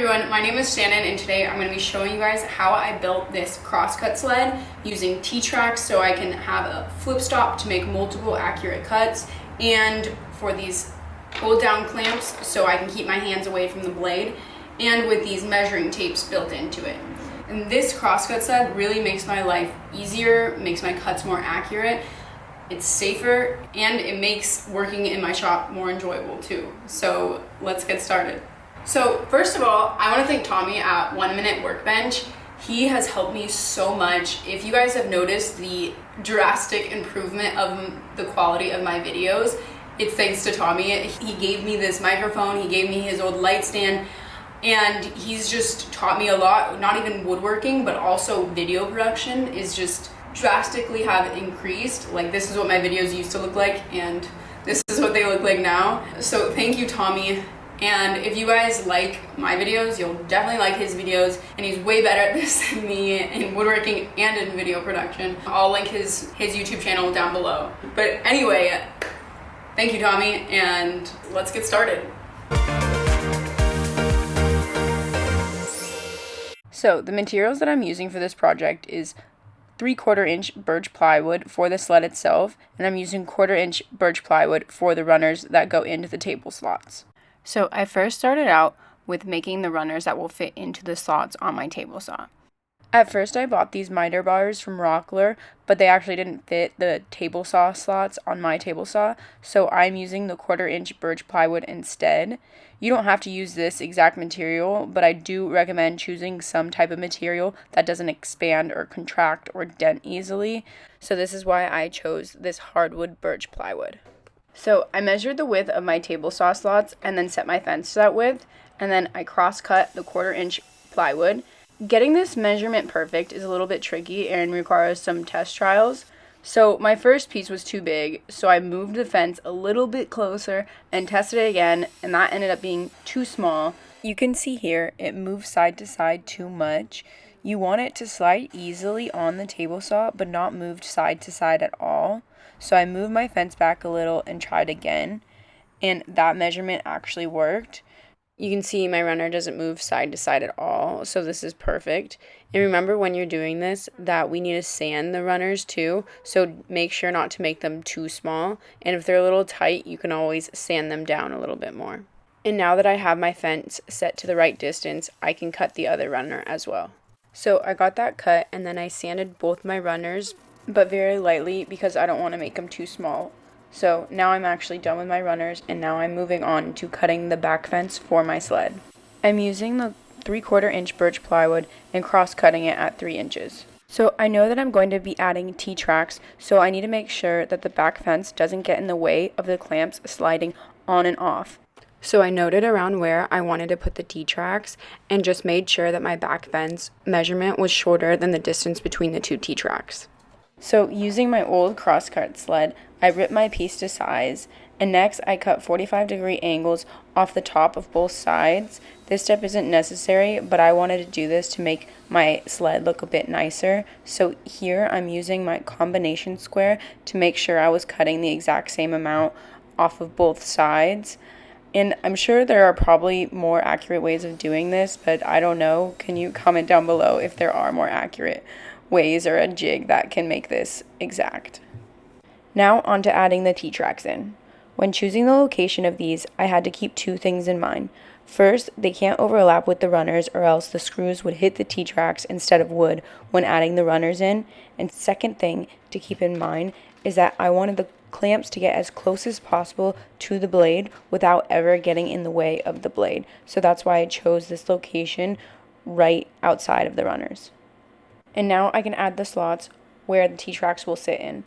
everyone, my name is Shannon and today I'm going to be showing you guys how I built this crosscut sled using T-Tracks so I can have a flip stop to make multiple accurate cuts and for these hold down clamps so I can keep my hands away from the blade, and with these measuring tapes built into it. And this crosscut sled really makes my life easier, makes my cuts more accurate, it's safer, and it makes working in my shop more enjoyable too. So let's get started. So first of all, I want to thank Tommy at 1 Minute Workbench. He has helped me so much. If you guys have noticed the drastic improvement of the quality of my videos, it's thanks to Tommy. He gave me this microphone, he gave me his old light stand, and he's just taught me a lot. Not even woodworking, but also video production is just drastically have increased. Like, this is what my videos used to look like and this is what they look like now. So thank you, Tommy. And if you guys like my videos, you'll definitely like his videos, and he's way better at this than me in woodworking and in video production. I'll link his YouTube channel down below. But anyway, thank you, Tommy, and let's get started. So the materials that I'm using for this project is 3/4 inch birch plywood for the sled itself, and I'm using 1/4 inch birch plywood for the runners that go into the table slots. So I first started out with making the runners that will fit into the slots on my table saw. At first I bought these miter bars from Rockler, but they actually didn't fit the table saw slots on my table saw, so I'm using the 1/4 inch birch plywood instead. You don't have to use this exact material, but I do recommend choosing some type of material that doesn't expand or contract or dent easily, so this is why I chose this hardwood birch plywood. So I measured the width of my table saw slots and then set my fence to that width, and then I cross-cut the 1/4 inch plywood. Getting this measurement perfect is a little bit tricky and requires some test trials. So my first piece was too big, so I moved the fence a little bit closer and tested it again, and that ended up being too small. You can see here it moves side to side too much. You want it to slide easily on the table saw, but not moved side to side at all. So I moved my fence back a little and tried again, and that measurement actually worked. You can see my runner doesn't move side to side at all, so this is perfect. And remember when you're doing this that we need to sand the runners too, so make sure not to make them too small, and if they're a little tight, you can always sand them down a little bit more. And now that I have my fence set to the right distance, I can cut the other runner as well. So I got that cut, and then I sanded both my runners, but very lightly because I don't want to make them too small. So now I'm actually done with my runners, and now I'm moving on to cutting the back fence for my sled. I'm using the 3/4 inch birch plywood and cross-cutting it at 3 inches. So I know that I'm going to be adding T-Tracks, so I need to make sure that the back fence doesn't get in the way of the clamps sliding on and off. So I noted around where I wanted to put the T-Tracks and just made sure that my back fence measurement was shorter than the distance between the two T-Tracks. So using my old crosscut sled, I ripped my piece to size, and next I cut 45-degree angles off the top of both sides. This step isn't necessary, but I wanted to do this to make my sled look a bit nicer. So here I'm using my combination square to make sure I was cutting the exact same amount off of both sides. And I'm sure there are probably more accurate ways of doing this, but I don't know. Can you comment down below if there are more accurate ways or a jig that can make this exact? Now on to adding the T-Tracks in. When choosing the location of these, I had to keep two things in mind. First, they can't overlap with the runners or else the screws would hit the T-Tracks instead of wood when adding the runners in. And second thing to keep in mind is that I wanted the clamps to get as close as possible to the blade without ever getting in the way of the blade. So that's why I chose this location right outside of the runners. And now I can add the slots where the T-Tracks will sit in.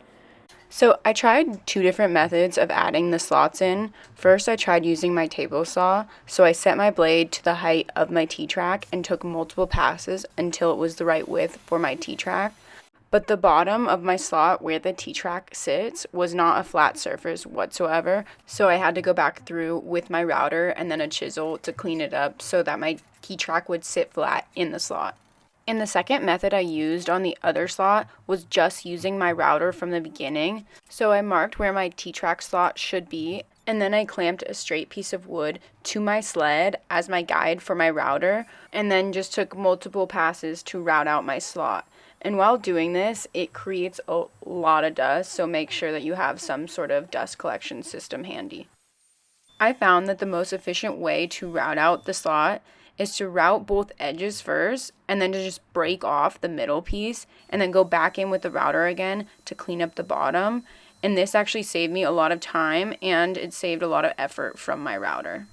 So I tried two different methods of adding the slots in. First, I tried using my table saw. So I set my blade to the height of my T-Track and took multiple passes until it was the right width for my T-Track. But the bottom of my slot where the T-Track sits was not a flat surface whatsoever. So I had to go back through with my router and then a chisel to clean it up so that my T-Track would sit flat in the slot. And the second method I used on the other slot was just using my router from the beginning. So I marked where my T-Track slot should be, And then I clamped a straight piece of wood to my sled as my guide for my router, and then just took multiple passes to route out my slot. And while doing this, it creates a lot of dust, so make sure that you have some sort of dust collection system handy. I found that the most efficient way to route out the slot is to route both edges first, and then to just break off the middle piece, and then go back in with the router again to clean up the bottom. And this actually saved me a lot of time, and it saved a lot of effort from my router.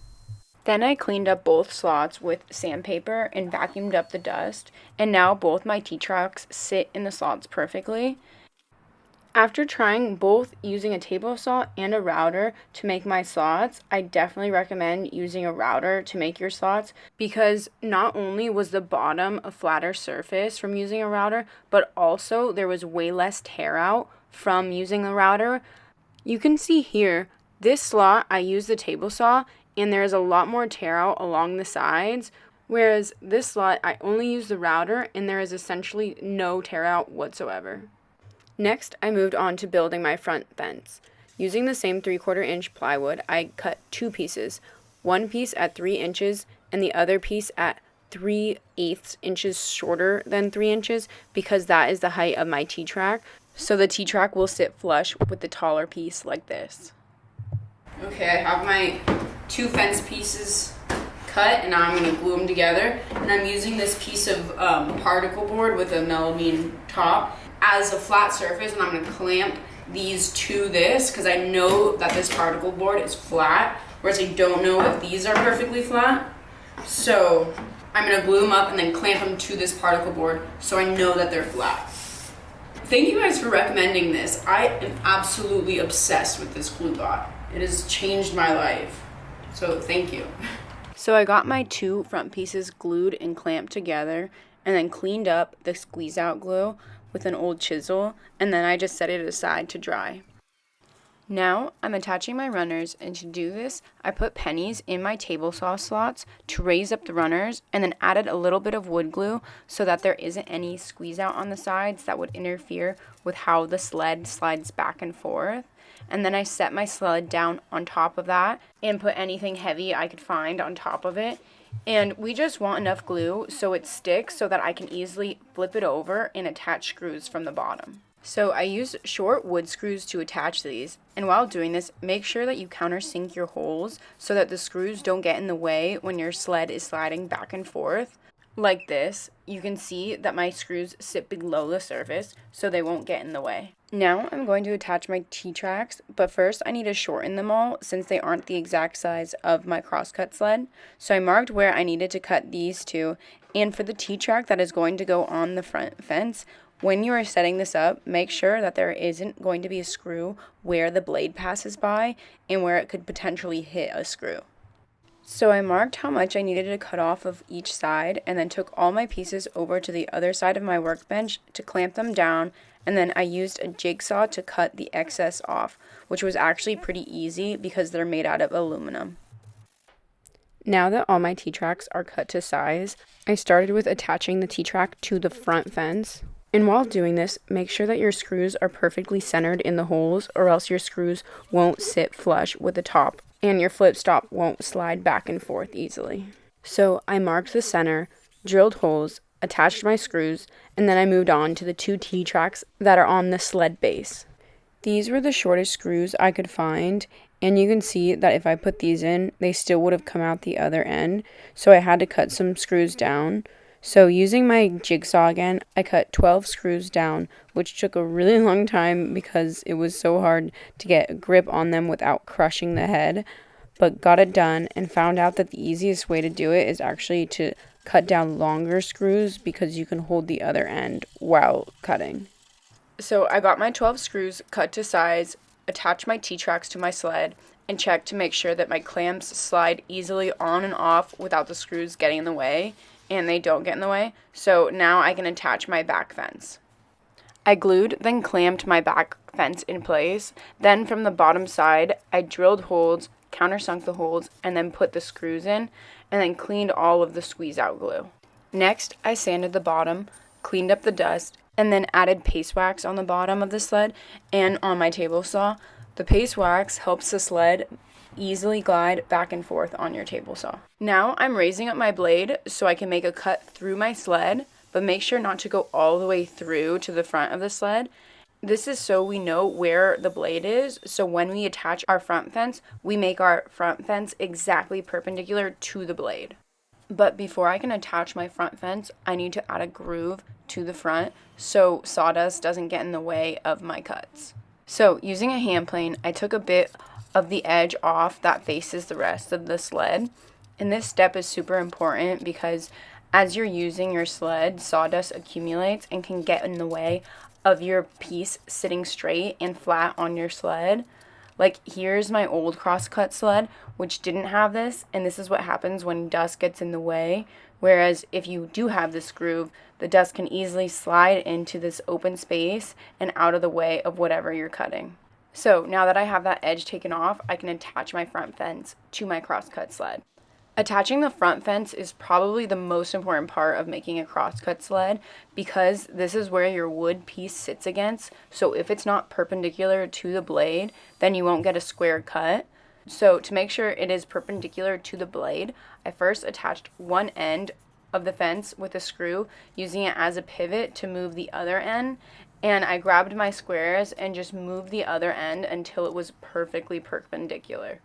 Then I cleaned up both slots with sandpaper and vacuumed up the dust, and now both my T-tracks sit in the slots perfectly. After trying both using a table saw and a router to make my slots, I definitely recommend using a router to make your slots, because not only was the bottom a flatter surface from using a router, but also there was way less tear out from using the router. You can see here, this slot I used the table saw, and there's a lot more tear out along the sides, whereas this slot I only used the router and there is essentially no tear out whatsoever. Next, I moved on to building my front fence. Using the same 3/4 inch plywood, I cut two pieces, one piece at 3 inches and the other piece at 3/8 inches shorter than 3 inches, because that is the height of my T-track. So the T-track will sit flush with the taller piece like this. Okay, I have my two fence pieces cut, and now I'm going to glue them together. And I'm using this piece of particle board with a melamine top as a flat surface, and I'm going to clamp these to this because I know that this particle board is flat, whereas I don't know if these are perfectly flat. So I'm going to glue them up and then clamp them to this particle board so I know that they're flat. Thank you guys for recommending this. I am absolutely obsessed with this glue bot. It has changed my life. So thank you. So I got my two front pieces glued and clamped together, and then cleaned up the squeeze out glue with an old chisel, and then I just set it aside to dry. Now I'm attaching my runners, and to do this, I put pennies in my table saw slots to raise up the runners, and then added a little bit of wood glue so that there isn't any squeeze out on the sides that would interfere with how the sled slides back and forth. And then I set my sled down on top of that and put anything heavy I could find on top of it. And we just want enough glue so it sticks so that I can easily flip it over and attach screws from the bottom. So I used short wood screws to attach these, and while doing this, make sure that you countersink your holes so that the screws don't get in the way when your sled is sliding back and forth. Like this, you can see that my screws sit below the surface so they won't get in the way. Now I'm going to attach my T-tracks, but first I need to shorten them all since they aren't the exact size of my crosscut sled. So I marked where I needed to cut these two, and for the T-track that is going to go on the front fence, when you are setting this up, make sure that there isn't going to be a screw where the blade passes by and where it could potentially hit a screw. So I marked how much I needed to cut off of each side, and then took all my pieces over to the other side of my workbench to clamp them down, and then I used a jigsaw to cut the excess off, which was actually pretty easy because they're made out of aluminum. Now that all my T-tracks are cut to size, I started with attaching the T-track to the front fence. And while doing this, make sure that your screws are perfectly centered in the holes, or else your screws won't sit flush with the top, and your flip stop won't slide back and forth easily. So I marked the center, drilled holes, attached my screws, and then I moved on to the two T-tracks that are on the sled base. These were the shortest screws I could find, and you can see that if I put these in, they still would have come out the other end, so I had to cut some screws down. So using my jigsaw again, I cut 12 screws down, which took a really long time because it was so hard to get a grip on them without crushing the head, but got it done and found out that the easiest way to do it is actually to cut down longer screws because you can hold the other end while cutting. So I got my 12 screws cut to size, attached my T-tracks to my sled, and checked to make sure that my clamps slide easily on and off without the screws getting in the way, and they don't get in the way. So now I can attach my back fence. I glued, then clamped my back fence in place. Then from the bottom side, I drilled holes, countersunk the holes, and then put the screws in, and then cleaned all of the squeeze out glue. Next, I sanded the bottom, cleaned up the dust, and then added paste wax on the bottom of the sled and on my table saw. The paste wax helps the sled easily glide back and forth on your table saw. Now I'm raising up my blade so I can make a cut through my sled, but make sure not to go all the way through to the front of the sled. This is so we know where the blade is, so when we attach our front fence, we make our front fence exactly perpendicular to the blade. But before I can attach my front fence, I need to add a groove to the front so sawdust doesn't get in the way of my cuts. So using a hand plane, I took a bit of the edge off that faces the rest of the sled. And this step is super important because as you're using your sled, sawdust accumulates and can get in the way of your piece sitting straight and flat on your sled. Like here's my old crosscut sled, which didn't have this, and this is what happens when dust gets in the way. Whereas if you do have this groove, the dust can easily slide into this open space and out of the way of whatever you're cutting. So now that I have that edge taken off, I can attach my front fence to my crosscut sled. Attaching the front fence is probably the most important part of making a crosscut sled because this is where your wood piece sits against. So if it's not perpendicular to the blade, then you won't get a square cut. So to make sure it is perpendicular to the blade, I first attached one end of the fence with a screw, using it as a pivot to move the other end. And I grabbed my squares and just moved the other end until it was perfectly perpendicular.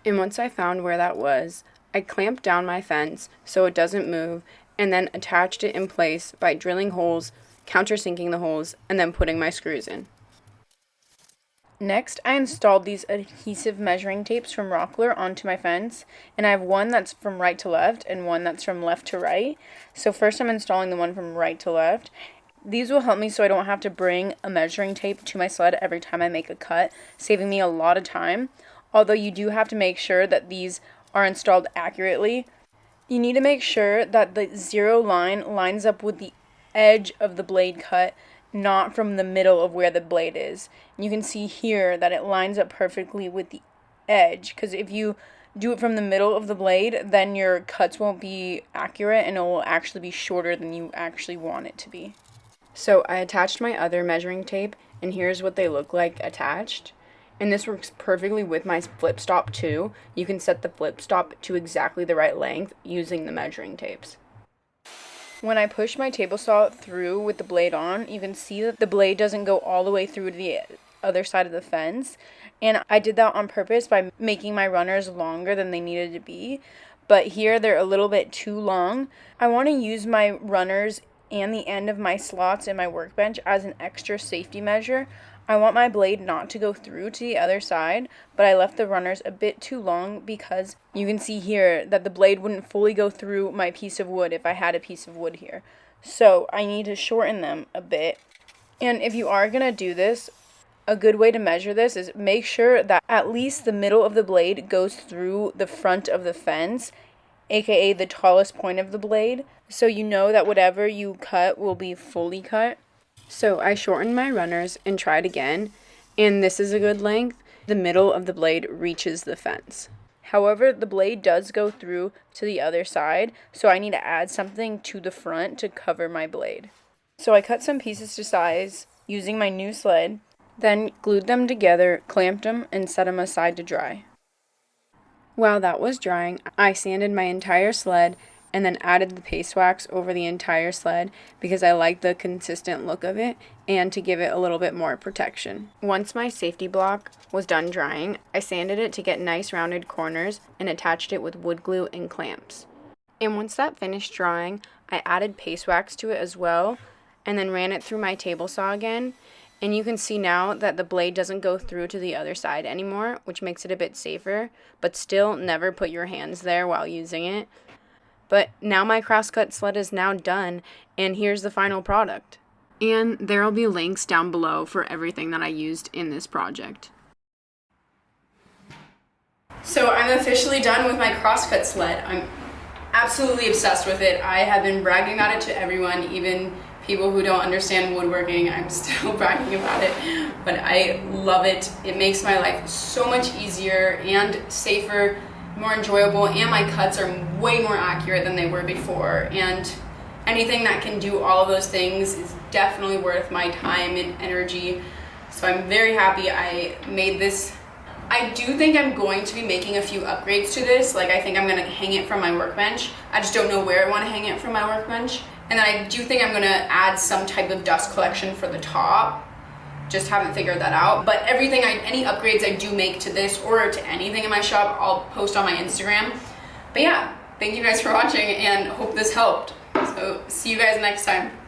And once I found where that was, I clamped down my fence so it doesn't move and then attached it in place by drilling holes, countersinking the holes, and then putting my screws in. Next, I installed these adhesive measuring tapes from Rockler onto my fence, and I have one that's from right to left and one that's from left to right. So first I'm installing the one from right to left. These will help me so I don't have to bring a measuring tape to my sled every time I make a cut, saving me a lot of time. Although you do have to make sure that these are installed accurately. You need to make sure that the zero line lines up with the edge of the blade cut, not from the middle of where the blade is. And you can see here that it lines up perfectly with the edge, because if you do it from the middle of the blade, then your cuts won't be accurate and it will actually be shorter than you actually want it to be. So I attached my other measuring tape, and here's what they look like attached. And this works perfectly with my flip stop too. You can set the flip stop to exactly the right length using the measuring tapes. When I push my table saw through with the blade on, you can see that the blade doesn't go all the way through to the other side of the fence. And I did that on purpose by making my runners longer than they needed to be. But here they're a little bit too long. I want to use my runners and the end of my slots in my workbench as an extra safety measure. I want my blade not to go through to the other side, but I left the runners a bit too long because you can see here that the blade wouldn't fully go through my piece of wood if I had a piece of wood here. So I need to shorten them a bit. And if you are going to do this, a good way to measure this is make sure that at least the middle of the blade goes through the front of the fence, aka the tallest point of the blade, so you know that whatever you cut will be fully cut. So I shortened my runners and tried again, and this is a good length. The middle of the blade reaches the fence. However, the blade does go through to the other side, so I need to add something to the front to cover my blade. So I cut some pieces to size using my new sled, then glued them together, clamped them, and set them aside to dry. While that was drying, I sanded my entire sled and then added the paste wax over the entire sled because I like the consistent look of it and to give it a little bit more protection. Once my safety block was done drying, I sanded it to get nice rounded corners and attached it with wood glue and clamps. And once that finished drying, I added paste wax to it as well and then ran it through my table saw again. And you can see now that the blade doesn't go through to the other side anymore, which makes it a bit safer, but still never put your hands there while using it. But now my crosscut sled is now done, and here's the final product. And there'll be links down below for everything that I used in this project. So I'm officially done with my crosscut sled. I'm absolutely obsessed with it. I have been bragging about it to everyone, even people who don't understand woodworking. I'm still bragging about it, but I love it. It makes my life so much easier and safer, more enjoyable, and my cuts are way more accurate than they were before. And anything that can do all of those things is definitely worth my time and energy. So I'm very happy I made this I do think I'm going to be making a few upgrades to this. Like, I think I'm gonna hang it from my workbench. I just don't know where I wanna hang it from my workbench. And then I do think I'm gonna add some type of dust collection for the top. Just haven't figured that out. But everything, any upgrades I do make to this or to anything in my shop, I'll post on my Instagram. But yeah, thank you guys for watching and hope this helped. So see you guys next time.